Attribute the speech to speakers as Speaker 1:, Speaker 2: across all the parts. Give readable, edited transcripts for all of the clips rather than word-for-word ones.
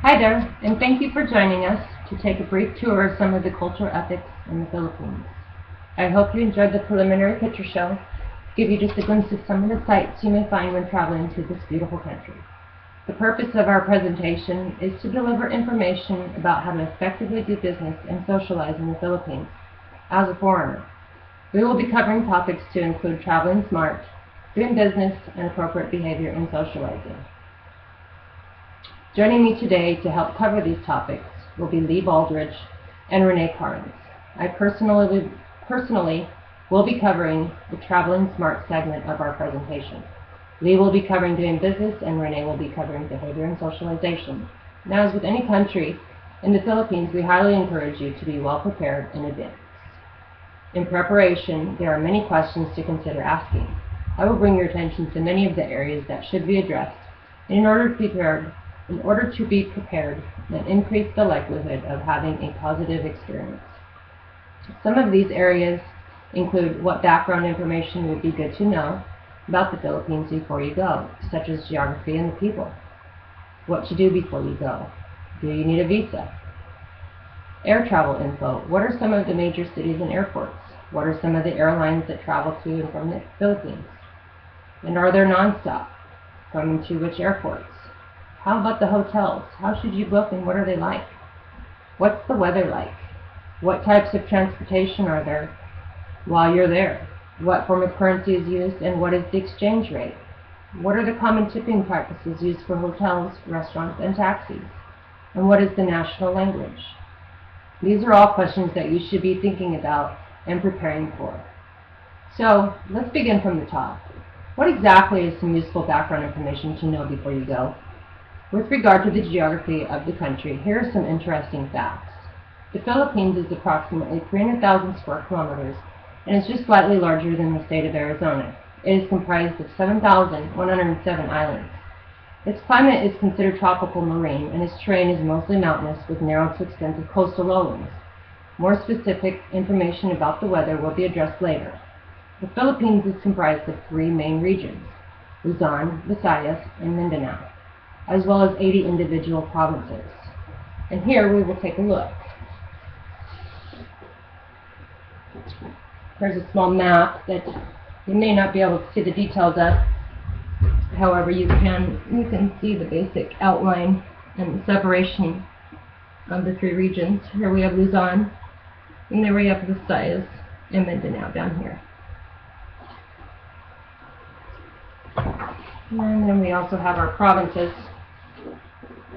Speaker 1: Hi there, and thank you for joining us to take a brief tour of some of the cultural ethics in the Philippines. I hope you enjoyed the preliminary picture show to give you just a glimpse of some of the sights you may find when traveling to this beautiful country. The purpose of our presentation is to deliver information about how to effectively do business and socialize in the Philippines as a foreigner. We will be covering topics to include traveling smart, doing business, and appropriate behavior in socializing. Joining me today to help cover these topics will be Lee Baldridge and Renee Carnes. I personally will be covering the Traveling Smart segment of our presentation. Lee will be covering doing business and Renee will be covering behavior and socialization. Now, as with any country, in the Philippines, we highly encourage you to be well prepared in advance. In preparation, there are many questions to consider asking. I will bring your attention to many of the areas that should be addressed in order to be prepared and increase the likelihood of having a positive experience. Some of these areas include what background information would be good to know about the Philippines before you go, such as geography and the people. What to do before you go. Do you need a visa? Air travel info. What are some of the major cities and airports? What are some of the airlines that travel to and from the Philippines? And are there nonstop? From and to which airports? How about the hotels? How should you book and what are they like? What's the weather like? What types of transportation are there while you're there? What form of currency is used and what is the exchange rate? What are the common tipping practices used for hotels, restaurants, and taxis? And what is the national language? These are all questions that you should be thinking about and preparing for. So let's begin from the top. What exactly is some useful background information to know before you go? With regard to the geography of the country, here are some interesting facts. The Philippines is approximately 300,000 square kilometers and is just slightly larger than the state of Arizona. It is comprised of 7,107 islands. Its climate is considered tropical marine and its terrain is mostly mountainous with narrow to extensive coastal lowlands. More specific information about the weather will be addressed later. The Philippines is comprised of three main regions, Luzon, Visayas, and Mindanao, as well as 80 individual provinces. And here we will take a look. Here's a small map that you may not be able to see the details of. However, you can see the basic outline and the separation of the three regions. Here we have Luzon, and there we have Visayas and Mindanao down here. And then we also have our provinces,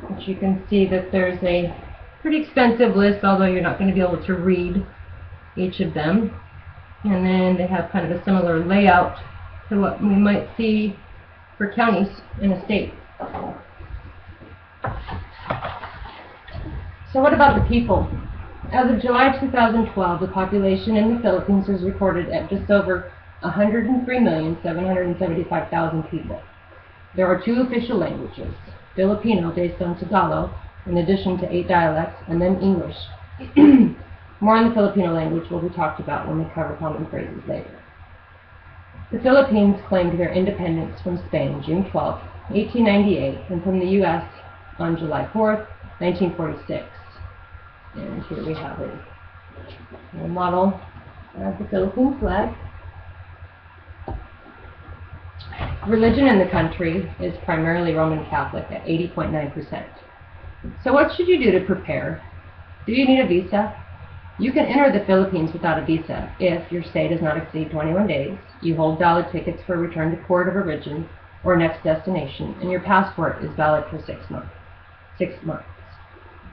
Speaker 1: which you can see that there's a pretty extensive list, although you're not going to be able to read each of them. And then they have kind of a similar layout to what we might see for counties in a state. So what about the people? As of July 2012, the population in the Philippines was recorded at just over 103,775,000 people. There are two official languages, Filipino based on Tagalog, in addition to 8 dialects, and then English. More on the Filipino language will be talked about when we cover common phrases later. The Philippines claimed their independence from Spain June 12, 1898, and from the U.S. on July 4, 1946. And here we have a model of the Philippine flag. Religion in the country is primarily Roman Catholic at 80.9%. So what should you do to prepare? Do you need a visa? You can enter the Philippines without a visa if your stay does not exceed 21 days, you hold valid tickets for return to port of origin or next destination, and your passport is valid for 6 months.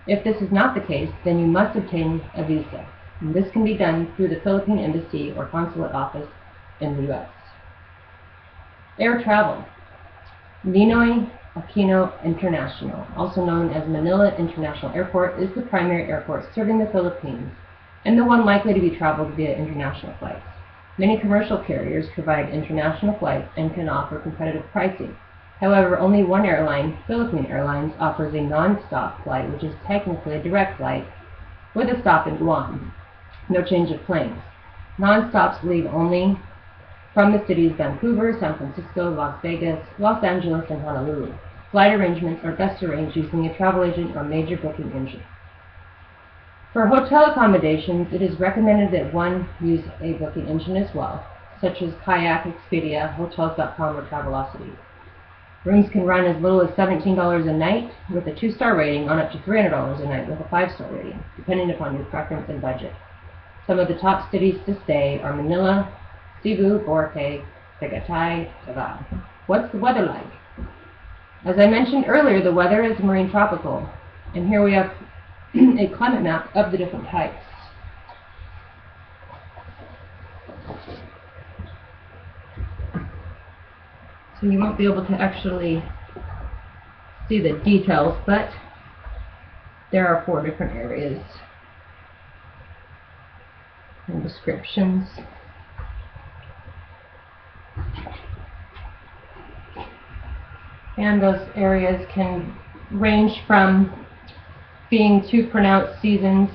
Speaker 1: If this is not the case, then you must obtain a visa. And this can be done through the Philippine Embassy or Consulate Office in the U.S. Air travel. Ninoy Aquino International, also known as Manila International Airport, is the primary airport serving the Philippines and the one likely to be traveled via international flights. Many commercial carriers provide international flights and can offer competitive pricing. However, only one airline, Philippine Airlines, offers a non-stop flight, which is technically a direct flight with a stop in Guam. No change of planes. Non-stops leave only from the cities Vancouver, San Francisco, Las Vegas, Los Angeles, and Honolulu. Flight arrangements are best arranged using a travel agent or major booking engine. For hotel accommodations, it is recommended that one use a booking engine as well, such as Kayak, Expedia, Hotels.com, or Travelocity. Rooms can run as little as $17 a night with a 2-star rating on up to $300 a night with a 5-star rating, depending upon your preference and budget. Some of the top cities to stay are Manila, Cebu, Boracay, Tagaytay, Davao. What's the weather like? As I mentioned earlier, the weather is marine tropical, and here we have a climate map of the different types. So you won't be able to actually see the details, but there are 4 different areas and descriptions. And those areas can range from being 2 pronounced seasons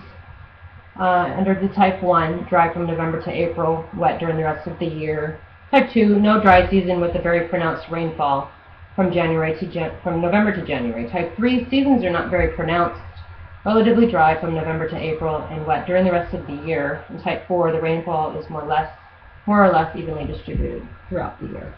Speaker 1: under the Type 1, dry from November to April, wet during the rest of the year. Type 2, no dry season with a very pronounced rainfall from November to January. Type 3, seasons are not very pronounced, relatively dry from November to April, and wet during the rest of the year. In Type 4, the rainfall is more or less evenly distributed throughout the year.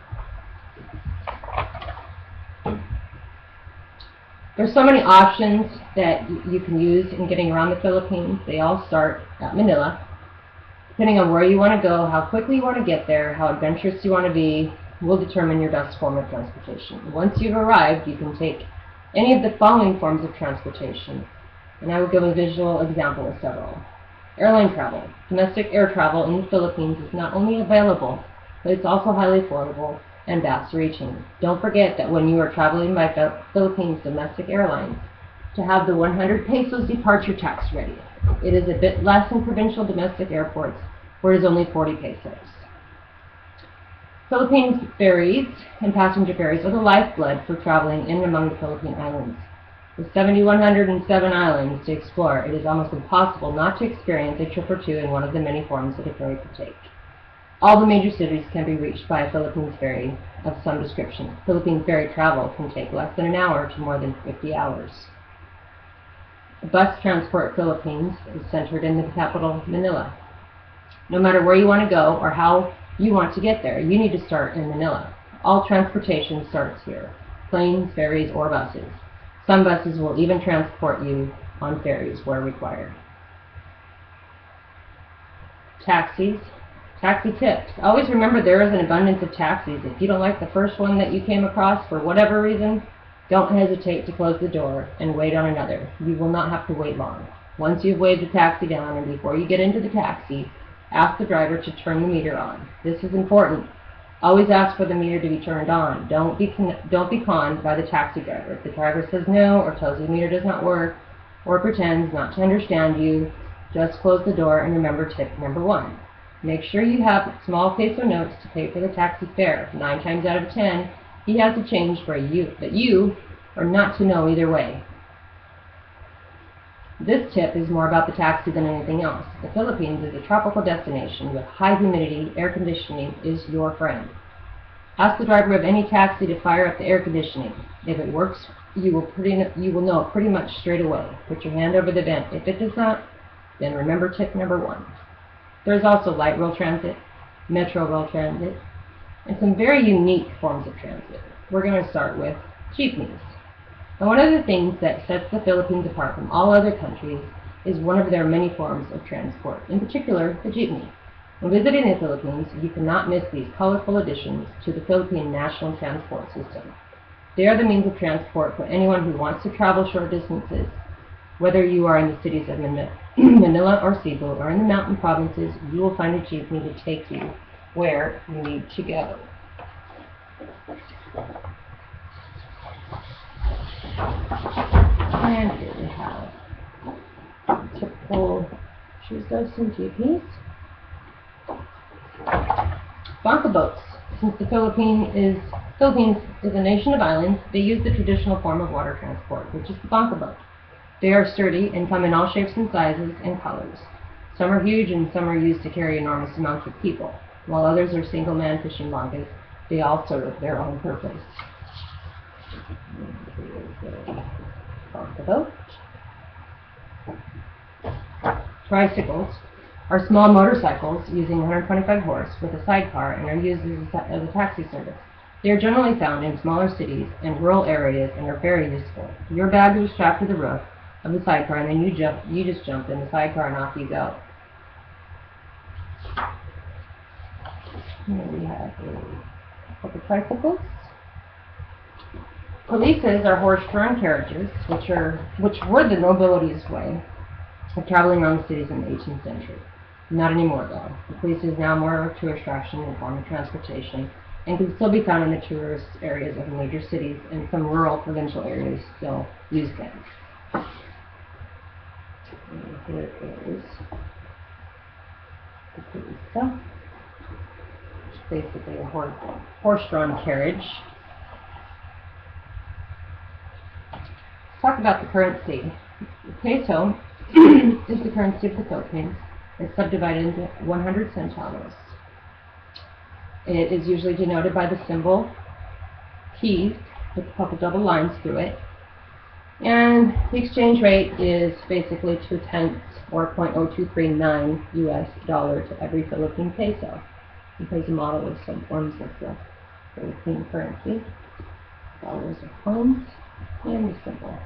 Speaker 1: There's so many options that you can use in getting around the Philippines. They all start at Manila. Depending on where you want to go, how quickly you want to get there, how adventurous you want to be, will determine your best form of transportation. Once you've arrived, you can take any of the following forms of transportation, and I will give a visual example of several. Airline travel. Domestic air travel in the Philippines is not only available, but it's also highly affordable and vast-reaching. Don't forget that when you are traveling by Philippines domestic airlines, to have the 100 pesos departure tax ready. It is a bit less in provincial domestic airports, where it is only 40 pesos. Philippines ferries and passenger ferries are the lifeblood for traveling in and among the Philippine Islands. With 7,107 islands to explore, it is almost impossible not to experience a trip or two in one of the many forms that a ferry could take. All the major cities can be reached by a Philippines ferry of some description. Philippine ferry travel can take less than an hour to more than 50 hours. Bus Transport Philippines is centered in the capital, Manila. No matter where you want to go or how you want to get there, you need to start in Manila. All transportation starts here, planes, ferries, or buses. Some buses will even transport you on ferries where required. Taxis. Taxi tips. Always remember there is an abundance of taxis. If you don't like the first one that you came across for whatever reason, don't hesitate to close the door and wait on another. You will not have to wait long. Once you've waved the taxi down and before you get into the taxi, ask the driver to turn the meter on. This is important. Always ask for the meter to be turned on. Don't be conned by the taxi driver. If the driver says no or tells you the meter does not work or pretends not to understand you, just close the door and remember tip number 1. Make sure you have small peso notes to pay for the taxi fare. 9 times out of 10, he has a change for you, but you are not to know either way. This tip is more about the taxi than anything else. The Philippines is a tropical destination with high humidity. Air conditioning is your friend. Ask the driver of any taxi to fire up the air conditioning. If it works, you will know pretty much straight away. Put your hand over the vent. If it does not, then remember tip number 1. There's also light rail transit, metro rail transit, and some very unique forms of transit. We're going to start with jeepneys. And one of the things that sets the Philippines apart from all other countries is one of their many forms of transport, in particular the jeepney. When visiting the Philippines, you cannot miss these colorful additions to the Philippine national transport system. They are the means of transport for anyone who wants to travel short distances. Whether you are in the cities of Manila or Cebu or in the mountain provinces, you will find a jeepney to take you where you need to go. And here we have typical pictures of some jeepneys. Banca boats. Since the Philippines is a nation of islands, they use the traditional form of water transport, which is the banca boat. They are sturdy and come in all shapes and sizes and colors. Some are huge and some are used to carry enormous amounts of people, while others are single-man fishing bancas. They all serve their own purpose. off the boat. Tricycles are small motorcycles using 125 horse with a sidecar and are used as a taxi service. They are generally found in smaller cities and rural areas and are very useful. Your bag is strapped to the roof of the sidecar, and then you just jump in the sidecar and off you go. Here we have a couple tricycles. Polices are horse-drawn carriages, which were the nobility's way of traveling around the cities in the 18th century. Not anymore, though. The police is now more of a tourist attraction and form of transportation, and can still be found in the tourist areas of major cities, and some rural provincial areas still use them. And here is the police. Basically a horse-drawn carriage. Let's talk about the currency. The peso is the currency of the Philippines. It's subdivided into 100 centavos. It is usually denoted by the symbol P with a couple double lines through it. And the exchange rate is basically 2/10 or 0.0239 US dollar to every Philippine peso. Here's a model of some forms of the Philippine currency. Dollars of homes and the symbol.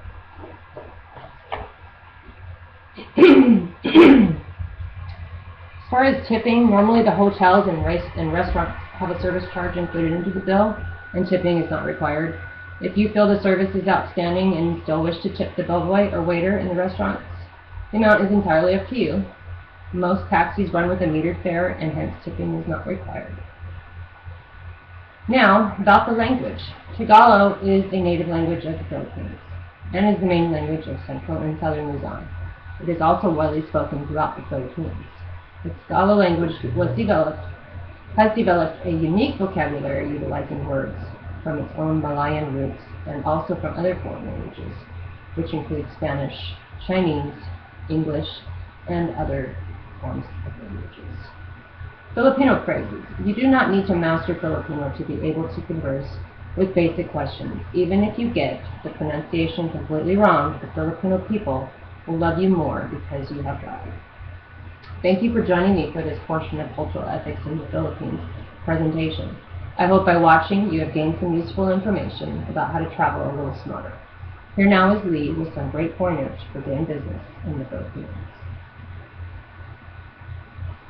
Speaker 1: As far as tipping, normally the hotels and restaurants have a service charge included into the bill, and tipping is not required. If you feel the service is outstanding and still wish to tip the bellboy or waiter in the restaurants, the amount is entirely up to you. Most taxis run with a metered fare, and hence tipping is not required. Now, about the language. Tagalog is a native language of the Philippines, and is the main language of central and southern Luzon. It is also widely spoken throughout the Philippines. The Tagalog language has developed a unique vocabulary utilizing words from its own Malayan roots and also from other foreign languages, which include Spanish, Chinese, English, and other forms of languages. Filipino phrases. You do not need to master Filipino to be able to converse with basic questions. Even if you get the pronunciation completely wrong, the Filipino people will love you more because you have tried. Thank you for joining me for this portion of Cultural Ethics in the Philippines presentation. I hope by watching you have gained some useful information about how to travel a little smarter. Here now is Lee with some great pointers for doing business in the Philippines.